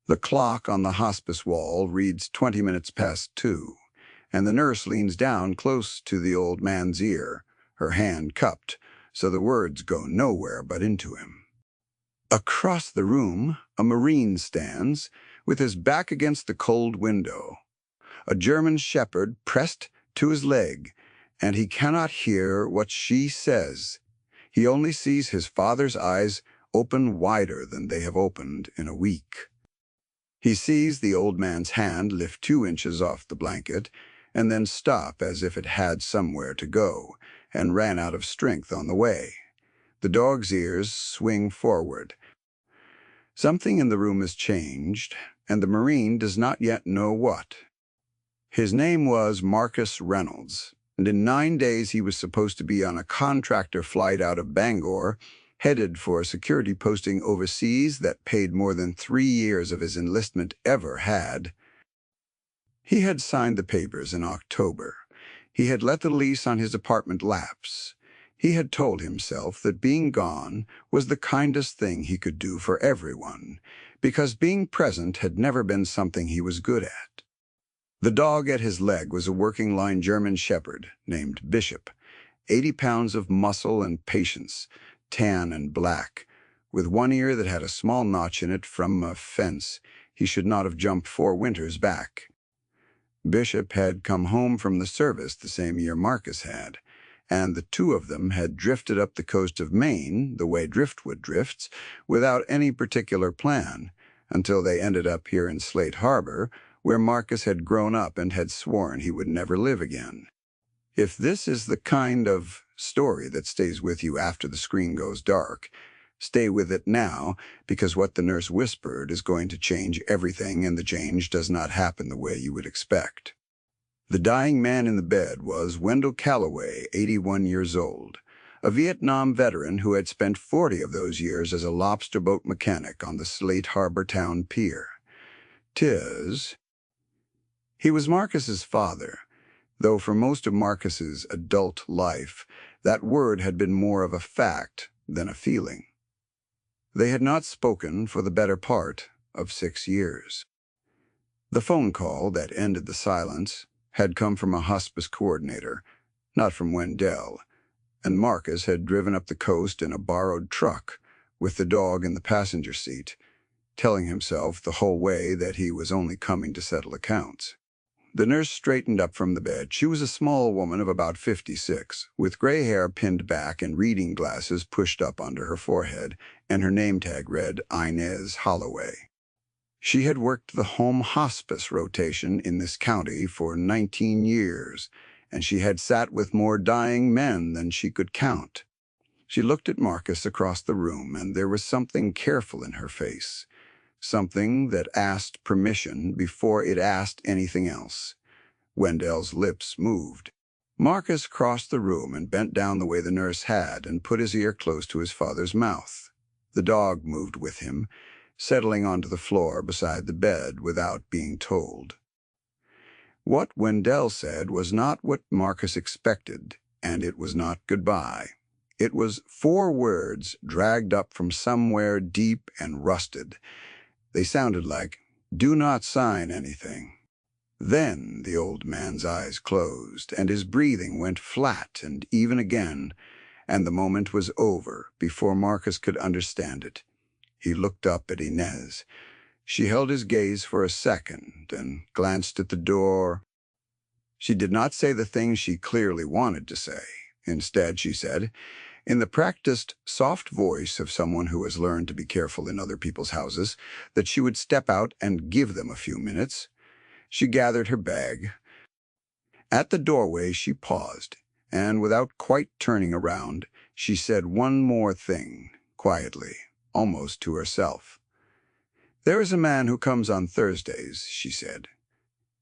The clock on the hospice wall reads 20 minutes past 2, and the nurse leans down close to the old man's ear, her hand cupped, so the words go nowhere but into him. Across the room, a Marine stands, with his back against the cold window, a German shepherd pressed to his leg, and he cannot hear what she says. He only sees his father's eyes open wider than they have opened in a week. He sees the old man's hand lift 2 inches off the blanket and then stop as if it had somewhere to go and ran out of strength on the way. The dog's ears swing forward. Something in the room has changed, and the Marine does not yet know what. His name was Marcus Reynolds, and in 9 days he was supposed to be on a contractor flight out of Bangor, headed for a security posting overseas that paid more than 3 years of his enlistment ever had. He had signed the papers in October. He had let the lease on his apartment lapse. He had told himself that being gone was the kindest thing he could do for everyone, because being present had never been something he was good at. The dog at his leg was a working-line German shepherd named Bishop, 80 pounds of muscle and patience, tan and black, with one ear that had a small notch in it from a fence he should not have jumped 4 winters back. Bishop had come home from the service the same year Marcus had, and the 2 of them had drifted up the coast of Maine, the way driftwood drifts, without any particular plan, until they ended up here in Slate Harbor, where Marcus had grown up and had sworn he would never live again. If this is the kind of story that stays with you after the screen goes dark, stay with it now, because what the nurse whispered is going to change everything, and the change does not happen the way you would expect. The dying man in the bed was Wendell Calloway, 81 years old, a Vietnam veteran who had spent 40 of those years as a lobster boat mechanic on the Slate Harbor Town Pier. He was Marcus's father, though for most of Marcus's adult life, that word had been more of a fact than a feeling. They had not spoken for the better part of 6 years. The phone call that ended the silence had come from a hospice coordinator, not from Wendell, and Marcus had driven up the coast in a borrowed truck with the dog in the passenger seat, telling himself the whole way that he was only coming to settle accounts. The nurse straightened up from the bed. She was a small woman of about 56, with gray hair pinned back and reading glasses pushed up under her forehead, and her name tag read Inez Holloway. She had worked the home hospice rotation in this county for 19 years, and she had sat with more dying men than she could count. She looked at Marcus across the room, and there was something careful in her face. Something that asked permission before it asked anything else. Wendell's lips moved. Marcus crossed the room and bent down the way the nurse had and put his ear close to his father's mouth. The dog moved with him, settling onto the floor beside the bed without being told. What Wendell said was not what Marcus expected, and it was not goodbye. It was 4 words dragged up from somewhere deep and rusted. They sounded like, "Do not sign anything." Then the old man's eyes closed, and his breathing went flat and even again, and the moment was over before Marcus could understand it. He looked up at Inez. She held his gaze for a second and glanced at the door. She did not say the thing she clearly wanted to say. Instead, she said, in the practiced, soft voice of someone who has learned to be careful in other people's houses, that she would step out and give them a few minutes. She gathered her bag. At the doorway, she paused, and without quite turning around, she said one more thing, quietly, almost to herself. "There is a man who comes on Thursdays," she said.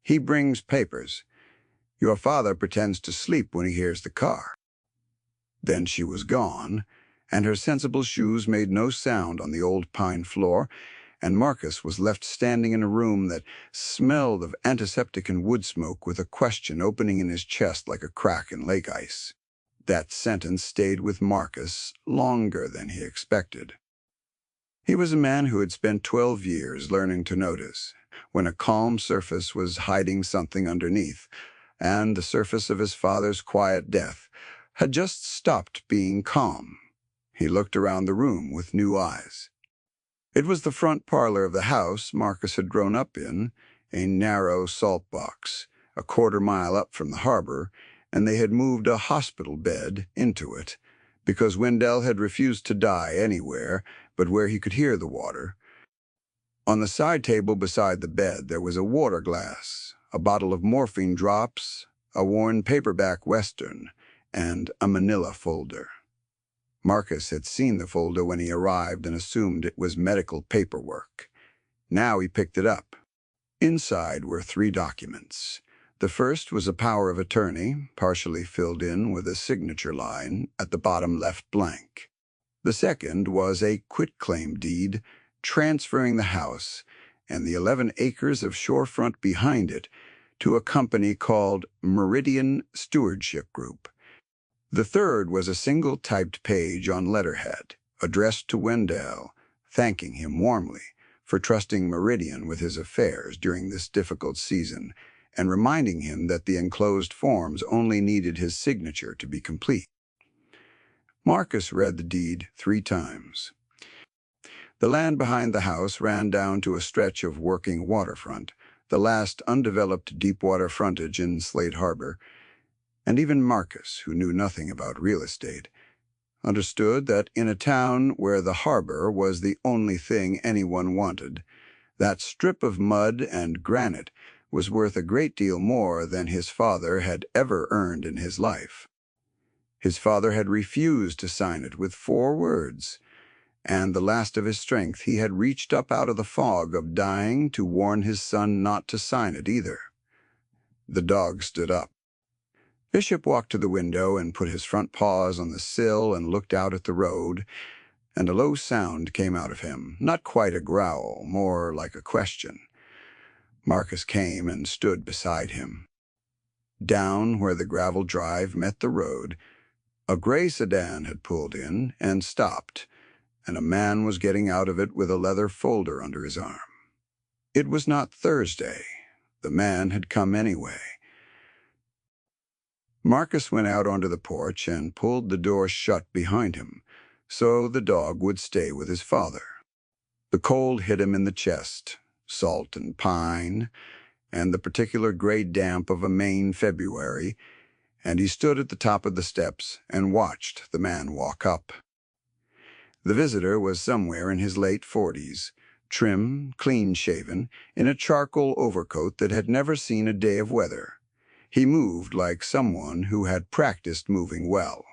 "He brings papers. Your father pretends to sleep when he hears the car." Then she was gone, and her sensible shoes made no sound on the old pine floor, and Marcus was left standing in a room that smelled of antiseptic and wood smoke, with a question opening in his chest like a crack in lake ice. That sentence stayed with Marcus longer than he expected. He was a man who had spent 12 years learning to notice when a calm surface was hiding something underneath, and the surface of his father's quiet death had just stopped being calm. He looked around the room with new eyes. It was the front parlor of the house Marcus had grown up in, a narrow salt box, a quarter-mile up from the harbor, and they had moved a hospital bed into it, because Wendell had refused to die anywhere but where he could hear the water. On the side table beside the bed there was a water glass, a bottle of morphine drops, a worn paperback Western, and a manila folder. Marcus had seen the folder when he arrived and assumed it was medical paperwork. Now he picked it up. Inside were 3 documents. The first was a power of attorney, partially filled in with a signature line at the bottom left blank. The second was a quitclaim deed transferring the house and the 11 acres of shorefront behind it to a company called Meridian Stewardship Group. The third was a single typed page on letterhead, addressed to Wendell, thanking him warmly for trusting Meridian with his affairs during this difficult season, and reminding him that the enclosed forms only needed his signature to be complete. Marcus read the deed 3 times. The land behind the house ran down to a stretch of working waterfront, the last undeveloped deep-water frontage in Slate Harbor, and even Marcus, who knew nothing about real estate, understood that in a town where the harbor was the only thing anyone wanted, that strip of mud and granite was worth a great deal more than his father had ever earned in his life. His father had refused to sign it with 4 words, and the last of his strength he had reached up out of the fog of dying to warn his son not to sign it either. The dog stood up. Bishop walked to the window and put his front paws on the sill and looked out at the road, and a low sound came out of him, not quite a growl, more like a question. Marcus came and stood beside him. Down where the gravel drive met the road, a gray sedan had pulled in and stopped, and a man was getting out of it with a leather folder under his arm. It was not Thursday. The man had come anyway. Marcus went out onto the porch and pulled the door shut behind him, so the dog would stay with his father. The cold hit him in the chest, salt and pine, and the particular gray damp of a Maine February, and he stood at the top of the steps and watched the man walk up. The visitor was somewhere in his late 40s, trim, clean-shaven, in a charcoal overcoat that had never seen a day of weather. He moved like someone who had practiced moving well.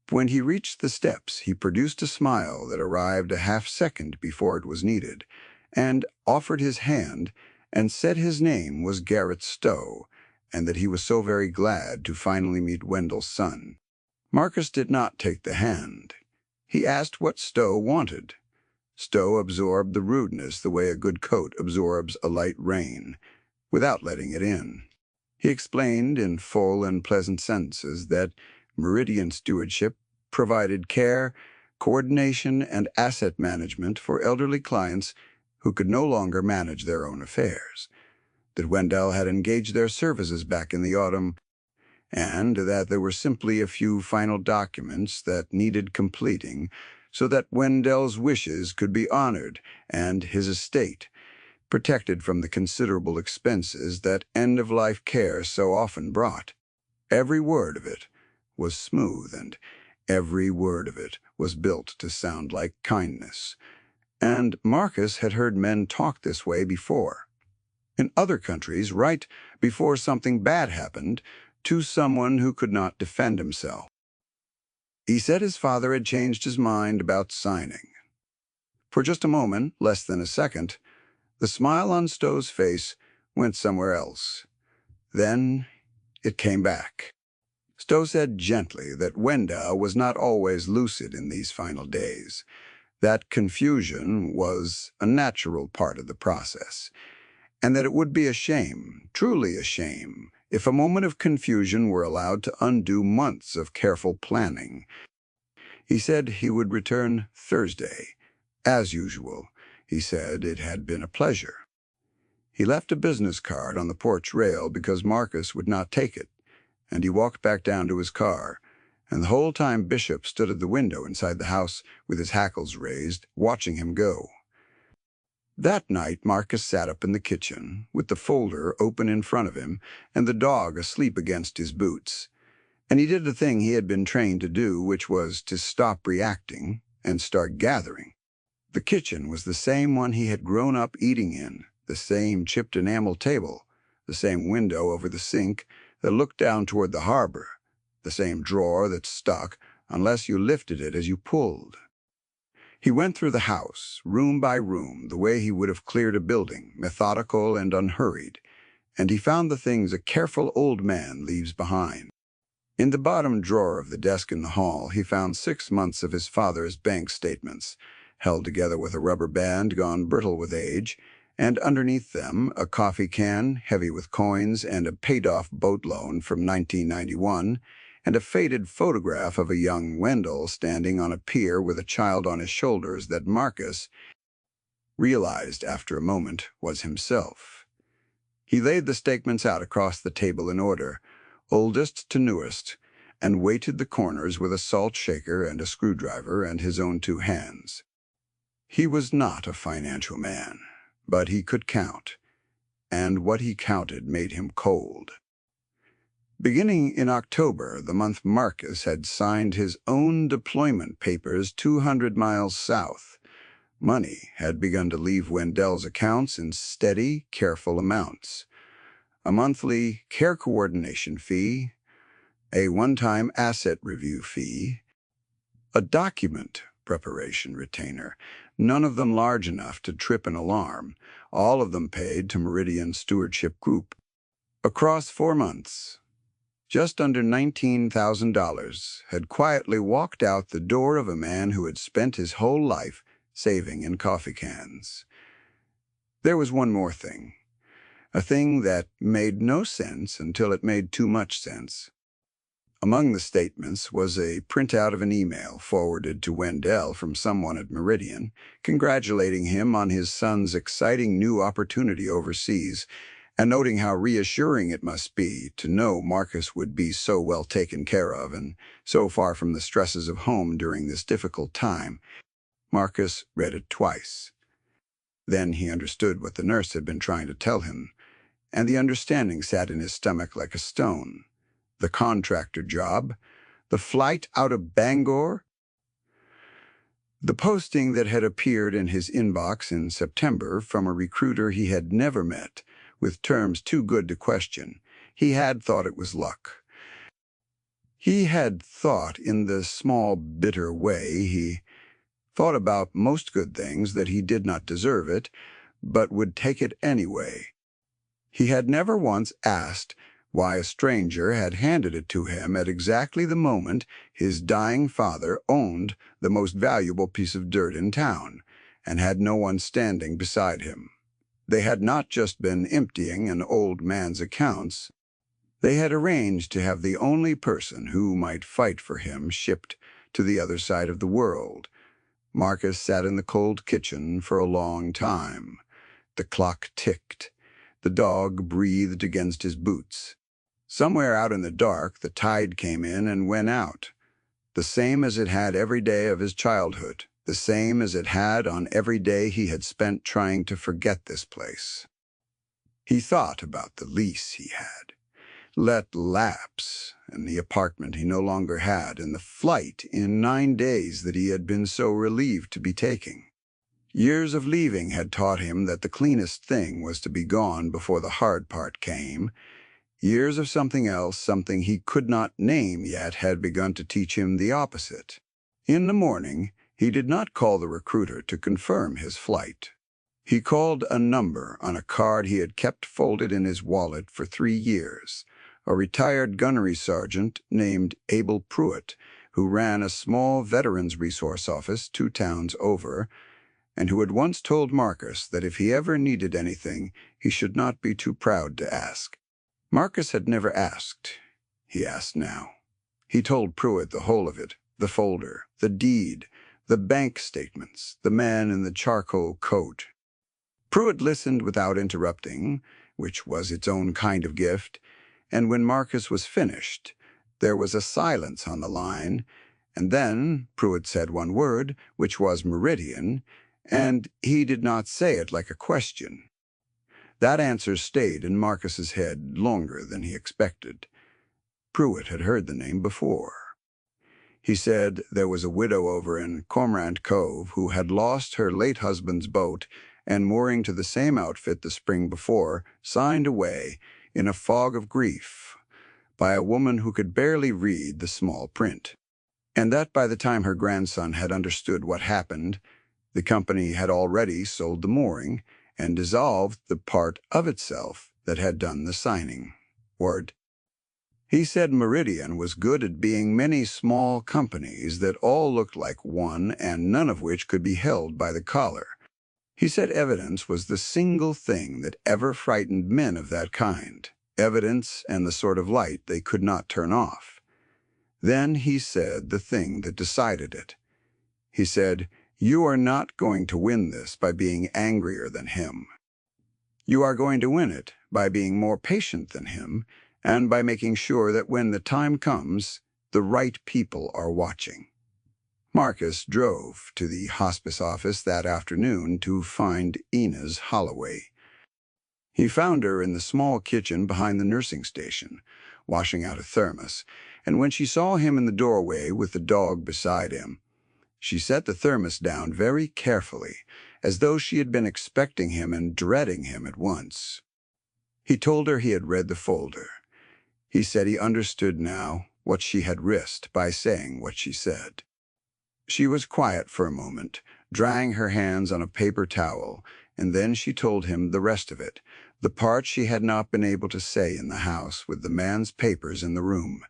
When he reached the steps, he produced a smile that arrived a half-second before it was needed, and offered his hand, and said his name was Garrett Stowe, and that he was so very glad to finally meet Wendell's son. Marcus did not take the hand. He asked what Stowe wanted. Stowe absorbed the rudeness the way a good coat absorbs a light rain, without letting it in. He explained in full and pleasant sentences that Meridian Stewardship provided care, coordination, and asset management for elderly clients who could no longer manage their own affairs, that Wendell had engaged their services back in the autumn, and that there were simply a few final documents that needed completing so that Wendell's wishes could be honored and his estate protected from the considerable expenses that end-of-life care so often brought. Every word of it was smooth, and every word of it was built to sound like kindness. And Marcus had heard men talk this way before. In other countries, right before something bad happened to someone who could not defend himself. He said his father had changed his mind about signing. For just a moment, less than a second, the smile on Stowe's face went somewhere else. Then it came back. Stowe said gently that Wendell was not always lucid in these final days, that confusion was a natural part of the process, and that it would be a shame, truly a shame, if a moment of confusion were allowed to undo months of careful planning. He said he would return Thursday, As usual, he said it had been a pleasure. He left a business card on the porch rail because Marcus would not take it, and he walked back down to his car, and the whole time Bishop stood at the window inside the house with his hackles raised, watching him go. That night Marcus sat up in the kitchen, with the folder open in front of him and the dog asleep against his boots, and he did the thing he had been trained to do, which was to stop reacting and start gathering. The kitchen was the same one he had grown up eating in, the same chipped enamel table, the same window over the sink that looked down toward the harbor, the same drawer that stuck unless you lifted it as you pulled. He went through the house, room by room, the way he would have cleared a building, methodical and unhurried, and he found the things a careful old man leaves behind. In the bottom drawer of the desk in the hall, he found 6 months of his father's bank statements, held together with a rubber band gone brittle with age, and underneath them a coffee can heavy with coins and a paid-off boat loan from 1991, and a faded photograph of a young Wendell standing on a pier with a child on his shoulders that Marcus realized after a moment was himself. He laid the statements out across the table in order, oldest to newest, and weighted the corners with a salt shaker and a screwdriver and his own 2 hands. He was not a financial man, but he could count, and what he counted made him cold. Beginning in October, the month Marcus had signed his own deployment papers 200 miles south, money had begun to leave Wendell's accounts in steady, careful amounts. A monthly care coordination fee, a one-time asset review fee, a document preparation retainer, none of them large enough to trip an alarm, all of them paid to Meridian Stewardship Group. Across 4 months, just under $19,000 had quietly walked out the door of a man who had spent his whole life saving in coffee cans. There was one more thing, a thing that made no sense until it made too much sense. Among the statements was a printout of an email forwarded to Wendell from someone at Meridian, congratulating him on his son's exciting new opportunity overseas, and noting how reassuring it must be to know Marcus would be so well taken care of and so far from the stresses of home during this difficult time. Marcus read it twice. Then he understood what the nurse had been trying to tell him, and the understanding sat in his stomach like a stone. The contractor job, the flight out of Bangor, the posting that had appeared in his inbox in September from a recruiter he had never met, with terms too good to question. He had thought it was luck. He had thought in the small, bitter way he thought about most good things that he did not deserve it, but would take it anyway. He had never once asked why a stranger had handed it to him at exactly the moment his dying father owned the most valuable piece of dirt in town, and had no one standing beside him. They had not just been emptying an old man's accounts. They had arranged to have the only person who might fight for him shipped to the other side of the world. Marcus sat in the cold kitchen for a long time. The clock ticked. The dog breathed against his boots. Somewhere out in the dark, the tide came in and went out, the same as it had every day of his childhood, the same as it had on every day he had spent trying to forget this place. He thought about the lease he had let lapse, and the apartment he no longer had, and the flight in 9 days that he had been so relieved to be taking. Years of leaving had taught him that the cleanest thing was to be gone before the hard part came. Years of something else, something he could not name yet, had begun to teach him the opposite. In the morning, he did not call the recruiter to confirm his flight. He called a number on a card he had kept folded in his wallet for 3 years, a retired gunnery sergeant named Abel Pruitt, who ran a small veterans resource office 2 towns over, and who had once told Marcus that if he ever needed anything, he should not be too proud to ask. Marcus had never asked. He asked now. He told Pruitt the whole of it, the folder, the deed, The bank statements, the man in the charcoal coat. Pruitt listened without interrupting, which was its own kind of gift, and when Marcus was finished, there was a silence on the line, and then Pruitt said one word, which was meridian, and he did not say it like a question. That answer stayed in Marcus's head longer than he expected. Pruitt had heard the name before. He said there was a widow over in Cormorant Cove who had lost her late husband's boat and, mooring to the same outfit the spring before, signed away in a fog of grief by a woman who could barely read the small print, and that by the time her grandson had understood what happened, the company had already sold the mooring and dissolved the part of itself that had done the signing. Word. He said Meridian was good at being many small companies that all looked like one and none of which could be held by the collar. He said evidence was the single thing that ever frightened men of that kind, evidence and the sort of light they could not turn off. Then he said the thing that decided it. He said, "You are not going to win this by being angrier than him. You are going to win it by being more patient than him and by making sure that when the time comes, the right people are watching." Marcus drove to the hospice office that afternoon to find Inez Holloway. He found her in the small kitchen behind the nursing station, washing out a thermos, and when she saw him in the doorway with the dog beside him, she set the thermos down very carefully, as though she had been expecting him and dreading him at once. He told her he had read the folder. He said he understood now what she had risked by saying what she said. She was quiet for a moment, drying her hands on a paper towel, and then she told him the rest of it, the part she had not been able to say in the house with the man's papers in the room.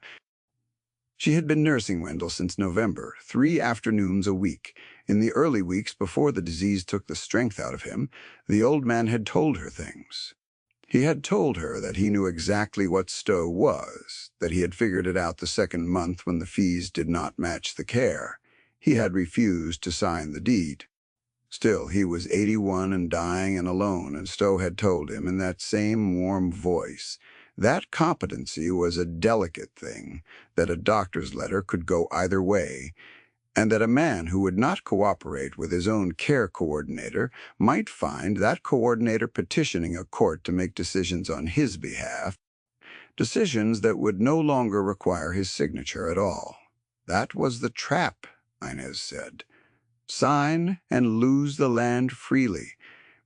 She had been nursing Wendell since November, 3 afternoons a week. In the early weeks before the disease took the strength out of him, the old man had told her things. He had told her that he knew exactly what Stowe was, that he had figured it out the second month when the fees did not match the care. He had refused to sign the deed. Still, he was 81 and dying and alone, and Stowe had told him in that same warm voice that competency was a delicate thing, that a doctor's letter could go either way, and that a man who would not cooperate with his own care coordinator might find that coordinator petitioning a court to make decisions on his behalf, decisions that would no longer require his signature at all. That was the trap, Inez said. Sign and lose the land freely.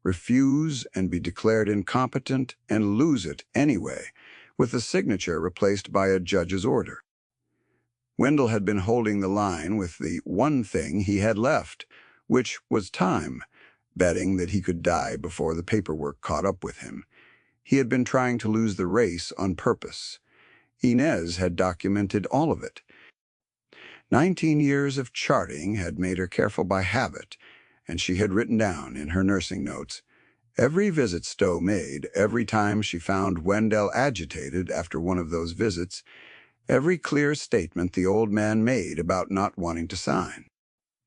Refuse and be declared incompetent and lose it anyway, with the signature replaced by a judge's order. Wendell had been holding the line with the one thing he had left, which was time, betting that he could die before the paperwork caught up with him. He had been trying to lose the race on purpose. Inez had documented all of it. 19 years of charting had made her careful by habit, and she had written down in her nursing notes every visit Stowe made, every time she found Wendell agitated after one of those visits, every clear statement the old man made about not wanting to sign.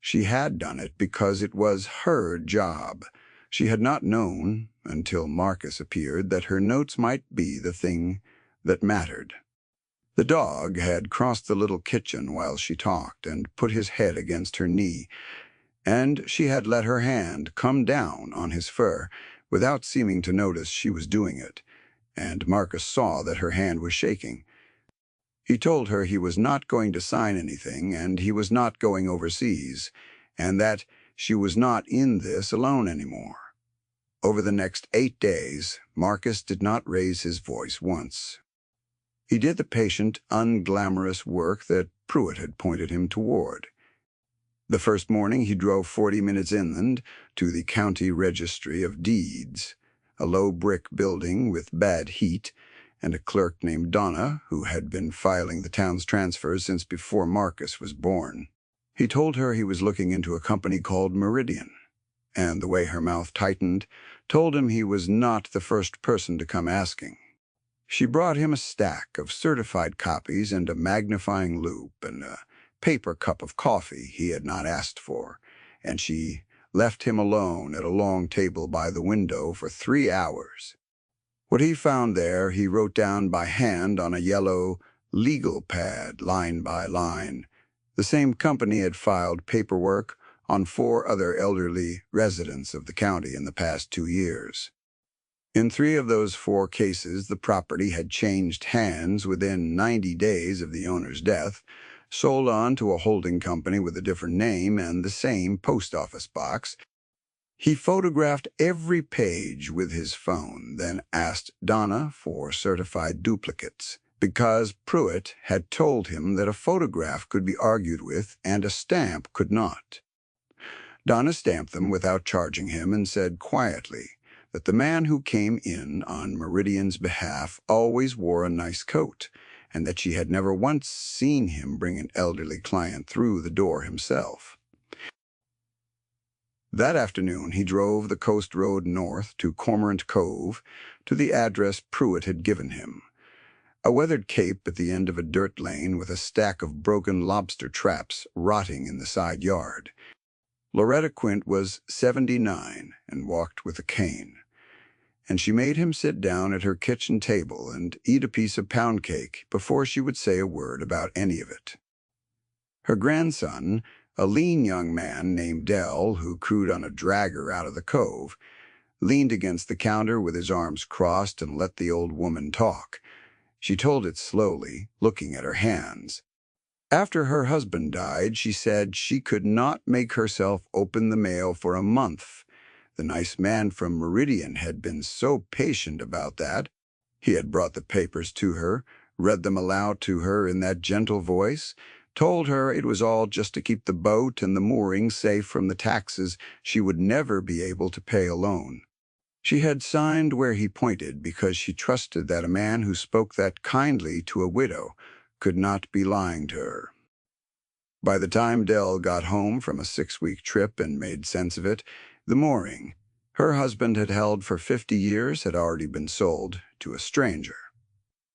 She had done it because it was her job. She had not known, until Marcus appeared, that her notes might be the thing that mattered. The dog had crossed the little kitchen while she talked and put his head against her knee, and she had let her hand come down on his fur without seeming to notice she was doing it, and Marcus saw that her hand was shaking. He told her he was not going to sign anything and he was not going overseas, and that she was not in this alone anymore. Over the next 8 days, Marcus did not raise his voice once. He did the patient, unglamorous work that Pruitt had pointed him toward. The first morning he drove 40 minutes inland to the County Registry of Deeds, a low brick building with bad heat, and a clerk named Donna who had been filing the town's transfers since before Marcus was born. He told her he was looking into a company called Meridian, and the way her mouth tightened told him he was not the first person to come asking. She brought him a stack of certified copies and a magnifying loupe and a paper cup of coffee he had not asked for, and she left him alone at a long table by the window for 3 hours. What he found there he wrote down by hand on a yellow legal pad, line by line. The same company had filed paperwork on 4 other elderly residents of the county in the past 2 years. In 3 of those 4 cases, the property had changed hands within 90 days of the owner's death, sold on to a holding company with a different name and the same post office box. He photographed every page with his phone, then asked Donna for certified duplicates, because Pruitt had told him that a photograph could be argued with and a stamp could not. Donna stamped them without charging him and said quietly that the man who came in on Meridian's behalf always wore a nice coat, and that she had never once seen him bring an elderly client through the door himself. That afternoon he drove the coast road north to Cormorant Cove, to the address Pruitt had given him. A weathered cape at the end of a dirt lane with a stack of broken lobster traps rotting in the side yard. Loretta Quint was 79 and walked with a cane, and she made him sit down at her kitchen table and eat a piece of pound cake before she would say a word about any of it. Her grandson, a lean young man named Dell, who crewed on a dragger out of the cove, leaned against the counter with his arms crossed and let the old woman talk. She told it slowly, looking at her hands. After her husband died, she said she could not make herself open the mail for a month. The nice man from Meridian had been so patient about that. He had brought the papers to her, read them aloud to her in that gentle voice, told her it was all just to keep the boat and the moorings safe from the taxes she would never be able to pay alone. She had signed where he pointed because she trusted that a man who spoke that kindly to a widow could not be lying to her. By the time Dell got home from a 6-week trip and made sense of it, the mooring her husband had held for 50 years had already been sold to a stranger.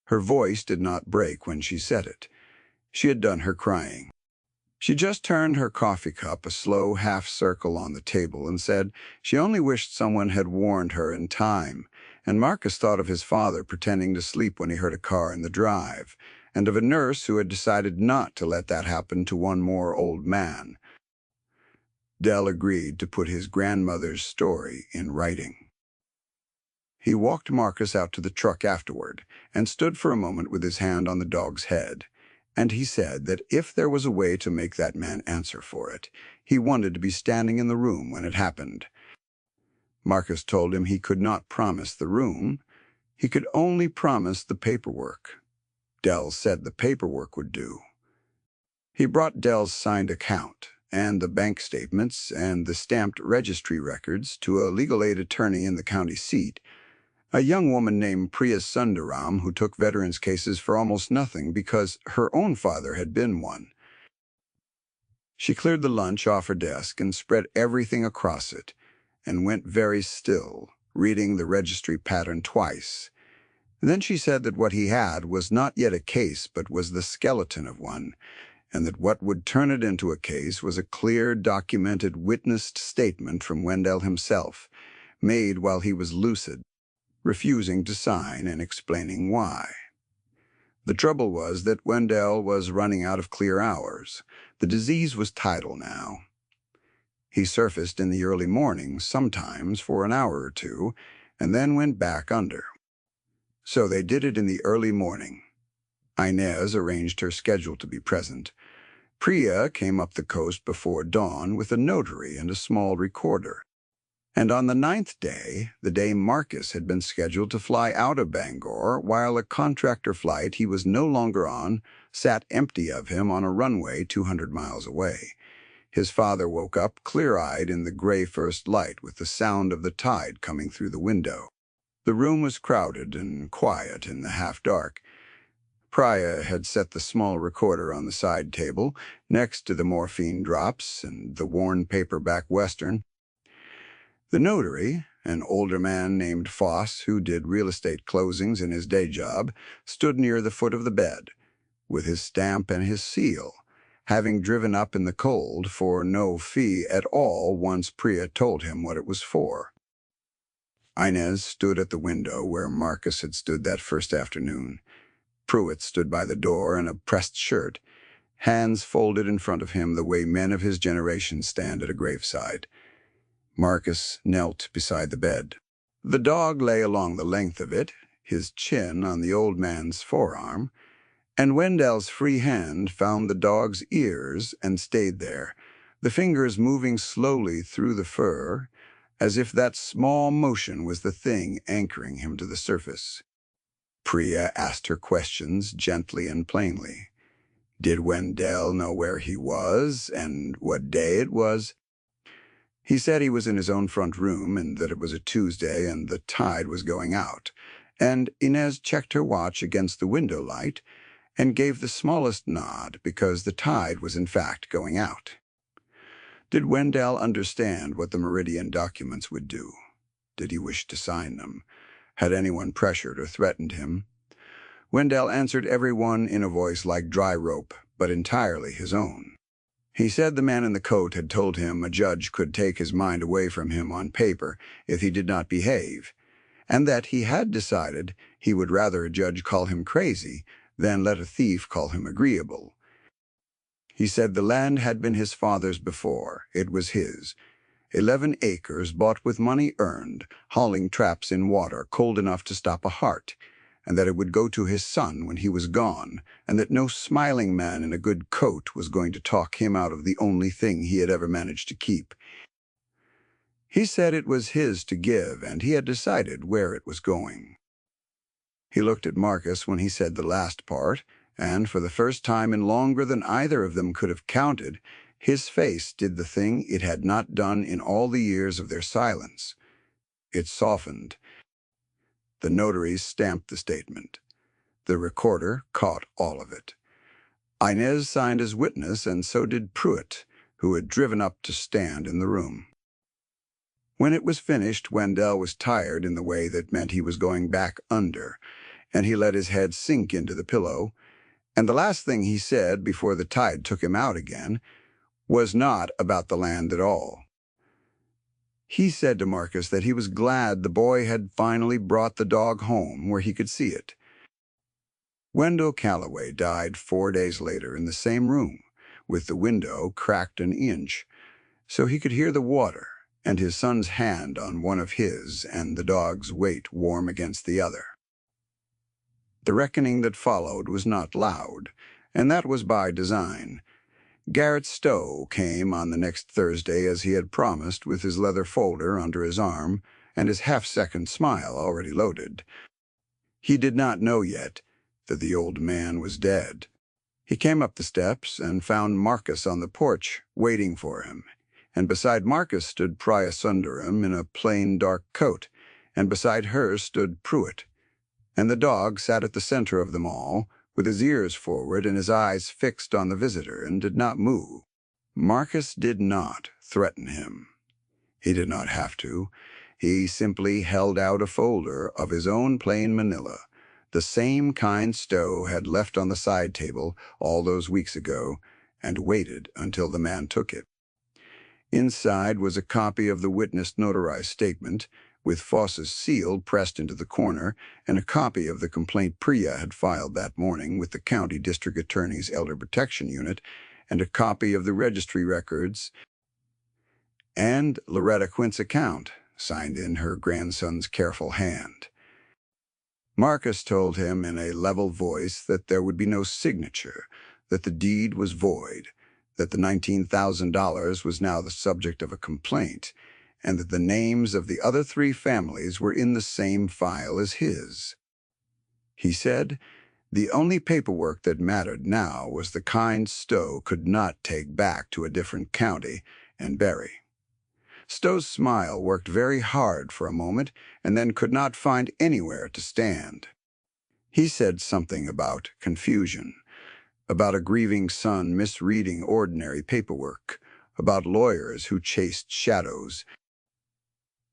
Her voice did not break when she said it. She had done her crying. She just turned her coffee cup a slow half-circle on the table and said she only wished someone had warned her in time, and Marcus thought of his father pretending to sleep when he heard a car in the drive, and of a nurse who had decided not to let that happen to one more old man. Dell agreed to put his grandmother's story in writing. He walked Marcus out to the truck afterward and stood for a moment with his hand on the dog's head. And he said that if there was a way to make that man answer for it, he wanted to be standing in the room when it happened. Marcus told him he could not promise the room. He could only promise the paperwork. Dell said the paperwork would do. He brought Dell's signed account and the bank statements and the stamped registry records to a legal aid attorney in the county seat, a young woman named Priya Sundaram who took veterans' cases for almost nothing because her own father had been one. She cleared the lunch off her desk and spread everything across it and went very still, reading the registry pattern twice. Then she said that what he had was not yet a case but was the skeleton of one, and that what would turn it into a case was a clear, documented, witnessed statement from Wendell himself, made while he was lucid, refusing to sign and explaining why. The trouble was that Wendell was running out of clear hours. The disease was tidal now. He surfaced in the early morning, sometimes for an hour or two, and then went back under. So they did it in the early morning. Inez arranged her schedule to be present. Priya came up the coast before dawn with a notary and a small recorder. And on the 9th day, the day Marcus had been scheduled to fly out of Bangor, while a contractor flight he was no longer on sat empty of him on a runway 200 miles away. His father woke up clear-eyed in the gray first light with the sound of the tide coming through the window. The room was crowded and quiet in the half-dark. Priya had set the small recorder on the side table, next to the morphine drops and the worn paperback Western. The notary, an older man named Foss who did real estate closings in his day job, stood near the foot of the bed, with his stamp and his seal, having driven up in the cold for no fee at all once Priya told him what it was for. Inez stood at the window where Marcus had stood that first afternoon. Pruitt stood by the door in a pressed shirt, hands folded in front of him the way men of his generation stand at a graveside. Marcus knelt beside the bed. The dog lay along the length of it, his chin on the old man's forearm, and Wendell's free hand found the dog's ears and stayed there, the fingers moving slowly through the fur, as if that small motion was the thing anchoring him to the surface. Priya asked her questions gently and plainly. Did Wendell know where he was and what day it was? He said he was in his own front room and that it was a Tuesday and the tide was going out, and Inez checked her watch against the window light and gave the smallest nod because the tide was in fact going out. Did Wendell understand what the Meridian documents would do? Did he wish to sign them? Had anyone pressured or threatened him? Wendell answered everyone in a voice like dry rope, but entirely his own. He said the man in the coat had told him a judge could take his mind away from him on paper if he did not behave, and that he had decided he would rather a judge call him crazy than let a thief call him agreeable. He said the land had been his father's before. It was his. 11 acres bought with money earned, hauling traps in water cold enough to stop a heart, and that it would go to his son when he was gone, and that no smiling man in a good coat was going to talk him out of the only thing he had ever managed to keep. He said it was his to give, and he had decided where it was going. He looked at Marcus when he said the last part, and for the first time in longer than either of them could have counted, his face did the thing it had not done in all the years of their silence. It softened. The notaries stamped the statement. The recorder caught all of it. Inez signed as witness, and so did Pruitt, who had driven up to stand in the room. When it was finished, Wendell was tired in the way that meant he was going back under, and he let his head sink into the pillow, and the last thing he said before the tide took him out again was not about the land at all. He said to Marcus that he was glad the boy had finally brought the dog home where he could see it. Wendell Calloway died 4 days later in the same room, with the window cracked an inch, so he could hear the water and his son's hand on one of his and the dog's weight warm against the other. The reckoning that followed was not loud, and that was by design. Garrett Stowe came on the next Thursday as he had promised, with his leather folder under his arm and his half-second smile already loaded. He did not know yet that the old man was dead. He came up the steps and found Marcus on the porch waiting for him, and beside Marcus stood Priya Sundaram in a plain dark coat, and beside her stood Pruitt, and the dog sat at the center of them all, with his ears forward and his eyes fixed on the visitor, and did not move. Marcus did not threaten him. He did not have to. He simply held out a folder of his own plain manila, the same kind Stowe had left on the side table all those weeks ago, and waited until the man took it. Inside was a copy of the witness notarized statement, with Foss's seal pressed into the corner, and a copy of the complaint Priya had filed that morning with the County District Attorney's Elder Protection Unit, and a copy of the registry records, and Loretta Quint's account, signed in her grandson's careful hand. Marcus told him in a level voice that there would be no signature, that the deed was void, that the $19,000 was now the subject of a complaint, and that the names of the other 3 families were in the same file as his. He said the only paperwork that mattered now was the kind Stowe could not take back to a different county and bury. Stowe's smile worked very hard for a moment and then could not find anywhere to stand. He said something about confusion, about a grieving son misreading ordinary paperwork, about lawyers who chased shadows.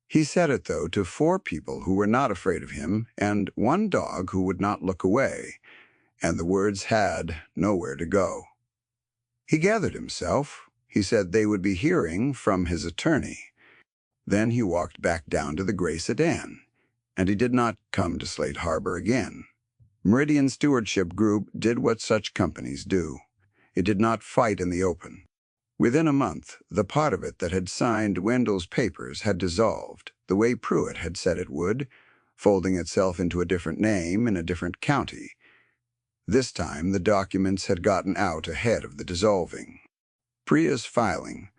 He said it, though, to 4 people who were not afraid of him and 1 dog who would not look away, and the words had nowhere to go. He gathered himself. He said they would be hearing from his attorney. Then he walked back down to the gray sedan, and he did not come to Slate Harbor again. Meridian Stewardship Group did what such companies do. It did not fight in the open. Within a month, the part of it that had signed Wendell's papers had dissolved, the way Pruitt had said it would, folding itself into a different name in a different county. This time, the documents had gotten out ahead of the dissolving. Priya's filing,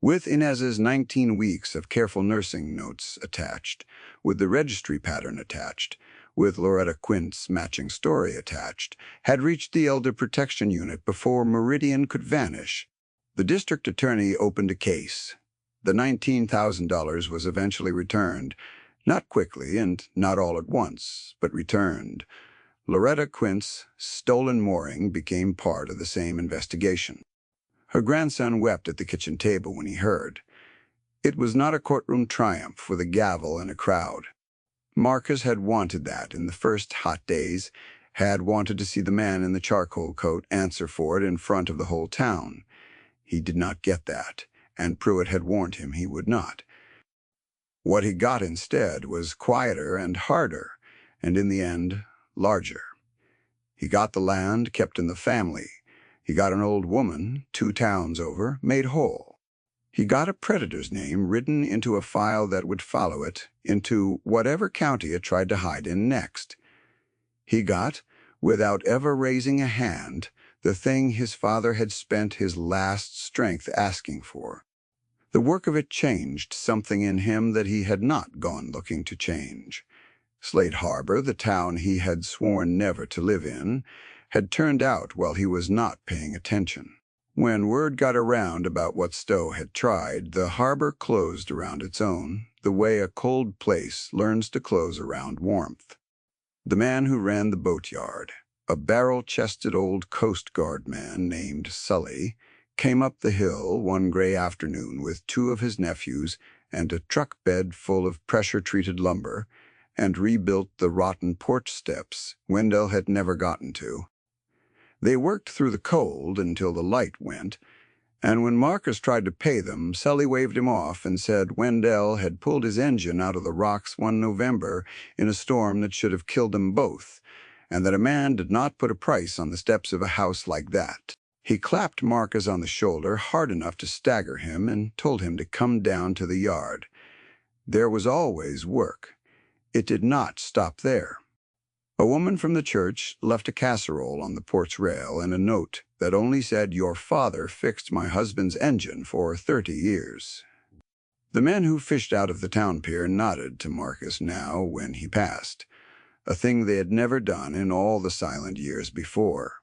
with Inez's 19 weeks of careful nursing notes attached, with the registry pattern attached, with Loretta Quint's matching story attached, had reached the Elder Protection Unit before Meridian could vanish. The district attorney opened a case. The $19,000 was eventually returned, not quickly and not all at once, but returned. Loretta Quint's stolen mooring became part of the same investigation. Her grandson wept at the kitchen table when he heard. It was not a courtroom triumph with a gavel and a crowd. Marcus had wanted that in the first hot days, had wanted to see the man in the charcoal coat answer for it in front of the whole town. He did not get that, and Pruitt had warned him he would not. What he got instead was quieter and harder, and in the end, larger. He got the land kept in the family. He got an old woman, 2 towns over, made whole. He got a predator's name written into a file that would follow it into whatever county it tried to hide in next. He got, without ever raising a hand, the thing his father had spent his last strength asking for. The work of it changed something in him that he had not gone looking to change. Slate Harbor, the town he had sworn never to live in, had turned out while he was not paying attention. When word got around about what Stowe had tried, the harbor closed around its own, the way a cold place learns to close around warmth. The man who ran the boatyard, a barrel-chested old Coast Guard man named Sully, came up the hill one gray afternoon with 2 of his nephews and a truck bed full of pressure-treated lumber, and rebuilt the rotten porch steps Wendell had never gotten to. They worked through the cold until the light went, and when Marcus tried to pay them, Sully waved him off and said Wendell had pulled his engine out of the rocks one November in a storm that should have killed them both, and that a man did not put a price on the steps of a house like that. He clapped Marcus on the shoulder hard enough to stagger him and told him to come down to the yard. There was always work. It did not stop there. A woman from the church left a casserole on the porch rail and a note that only said, "Your father fixed my husband's engine for 30 years." The men who fished out of the town pier nodded to Marcus now when he passed, a thing they had never done in all the silent years before.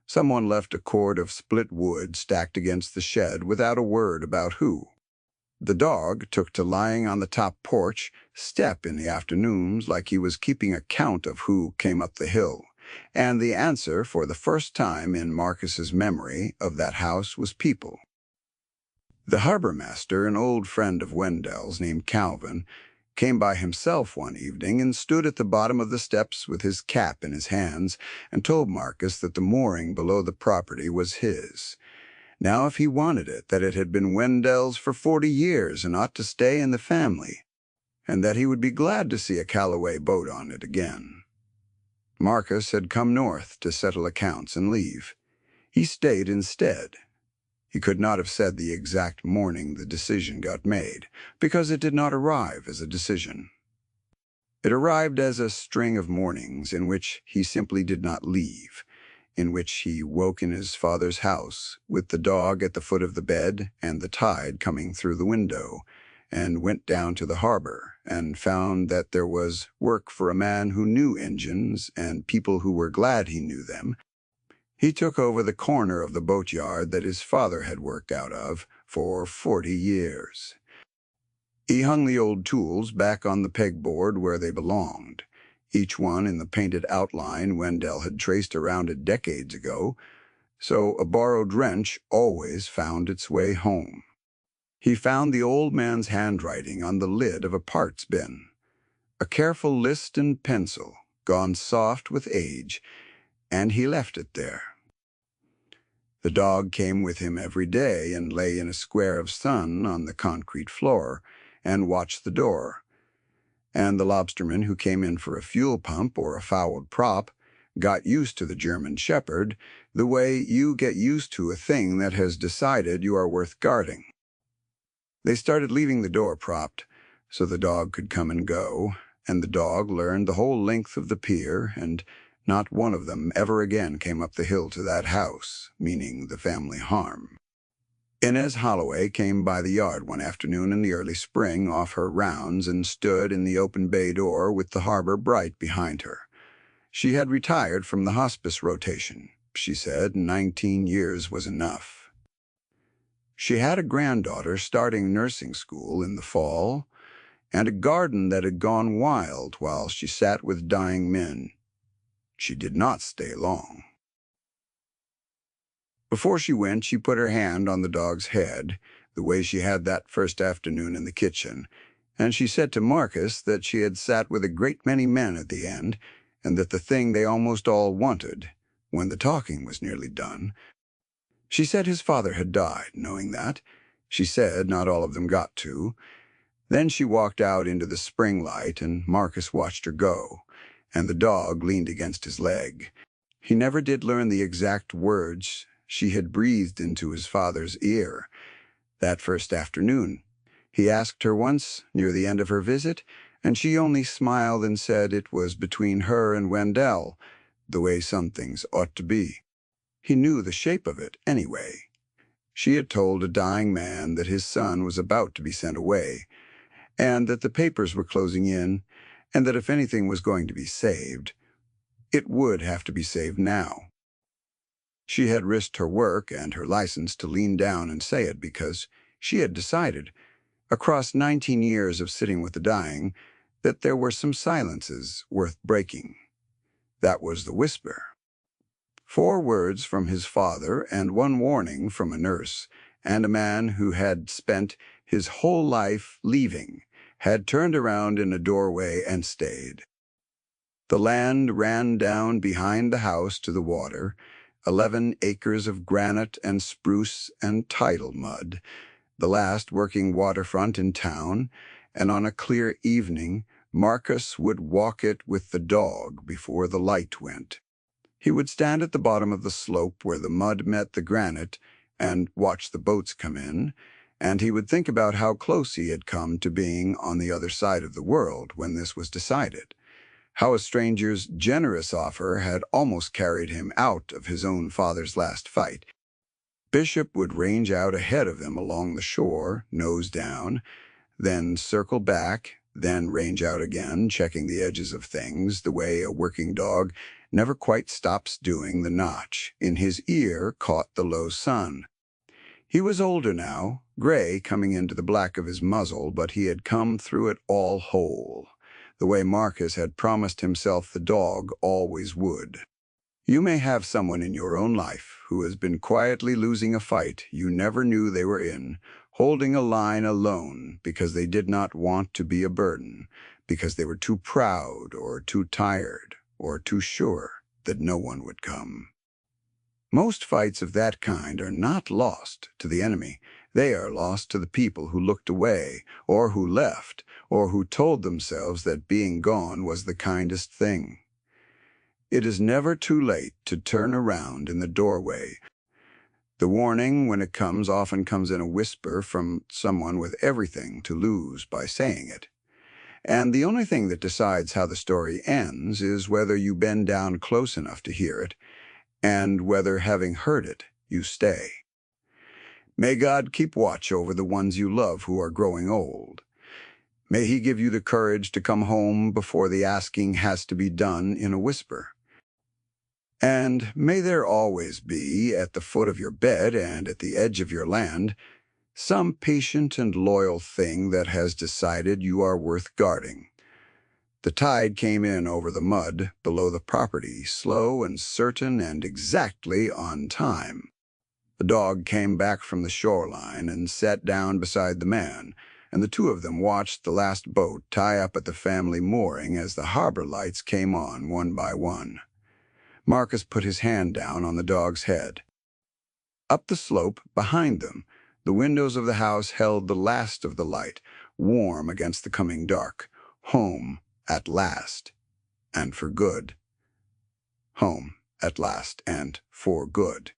Someone left a cord of split wood stacked against the shed without a word about who. The dog took to lying on the top porch step in the afternoons like he was keeping a count of who came up the hill, and the answer for the first time in Marcus's memory of that house was people. The harbor master, an old friend of Wendell's named Calvin, came by himself one evening and stood at the bottom of the steps with his cap in his hands and told Marcus that the mooring below the property was his. Now, if he wanted it, that it had been Wendell's for 40 years and ought to stay in the family, and that he would be glad to see a Callaway boat on it again. Marcus had come north to settle accounts and leave. He stayed instead. He could not have said the exact morning the decision got made, because it did not arrive as a decision. It arrived as a string of mornings in which he simply did not leave, in which he woke in his father's house, with the dog at the foot of the bed and the tide coming through the window, and went down to the harbor and found that there was work for a man who knew engines and people who were glad he knew them. He took over the corner of the boatyard that his father had worked out of for 40 years. He hung the old tools back on the pegboard where they belonged, each one in the painted outline Wendell had traced around it decades ago, so a borrowed wrench always found its way home. He found the old man's handwriting on the lid of a parts bin, a careful list in pencil, gone soft with age, and he left it there. The dog came with him every day and lay in a square of sun on the concrete floor and watched the door. And the lobsterman who came in for a fuel pump or a fouled prop got used to the German Shepherd the way you get used to a thing that has decided you are worth guarding. They started leaving the door propped so the dog could come and go, and the dog learned the whole length of the pier, and not one of them ever again came up the hill to that house, meaning the family harm. Inez Holloway came by the yard one afternoon in the early spring off her rounds and stood in the open bay door with the harbor bright behind her. She had retired from the hospice rotation. She said 19 years was enough. She had a granddaughter starting nursing school in the fall, and a garden that had gone wild while she sat with dying men. She did not stay long. Before she went, she put her hand on the dog's head, the way she had that first afternoon in the kitchen, and she said to Marcus that she had sat with a great many men at the end, and that the thing they almost all wanted, when the talking was nearly done. She said his father had died, knowing that. She said not all of them got to. Then she walked out into the spring light, and Marcus watched her go, and the dog leaned against his leg. He never did learn the exact words she had breathed into his father's ear that first afternoon. He asked her once, near the end of her visit, and she only smiled and said it was between her and Wendell, the way some things ought to be. He knew the shape of it, anyway. She had told a dying man that his son was about to be sent away, and that the papers were closing in, and that if anything was going to be saved, it would have to be saved now. She had risked her work and her license to lean down and say it because she had decided, across 19 years of sitting with the dying, that there were some silences worth breaking. That was the whisper. 4 words from his father and 1 warning from a nurse, and a man who had spent his whole life leaving had turned around in a doorway and stayed. The land ran down behind the house to the water, 11 acres of granite and spruce and tidal mud, the last working waterfront in town, and on a clear evening, Marcus would walk it with the dog before the light went. He would stand at the bottom of the slope where the mud met the granite and watch the boats come in, and he would think about how close he had come to being on the other side of the world when this was decided, how a stranger's generous offer had almost carried him out of his own father's last fight. Bishop would range out ahead of them along the shore, nose down, then circle back, then range out again, checking the edges of things the way a working dog never quite stops doing. The notch in his ear caught the low sun. He was older now, gray coming into the black of his muzzle, but he had come through it all whole, the way Marcus had promised himself the dog always would. You may have someone in your own life who has been quietly losing a fight you never knew they were in, holding a line alone because they did not want to be a burden, because they were too proud or too tired or too sure that no one would come. Most fights of that kind are not lost to the enemy. They are lost to the people who looked away, or who left, or who told themselves that being gone was the kindest thing. It is never too late to turn around in the doorway. The warning, when it comes, often comes in a whisper from someone with everything to lose by saying it. And the only thing that decides how the story ends is whether you bend down close enough to hear it, and whether, having heard it, you stay. May God keep watch over the ones you love who are growing old. May He give you the courage to come home before the asking has to be done in a whisper. And may there always be, at the foot of your bed and at the edge of your land, some patient and loyal thing that has decided you are worth guarding. The tide came in over the mud below the property, slow and certain and exactly on time. The dog came back from the shoreline and sat down beside the man, and the two of them watched the last boat tie up at the family mooring as the harbor lights came on one by one. Marcus put his hand down on the dog's head. Up the slope, behind them, the windows of the house held the last of the light, warm against the coming dark. Home, at last, and for good. Home, at last, and for good.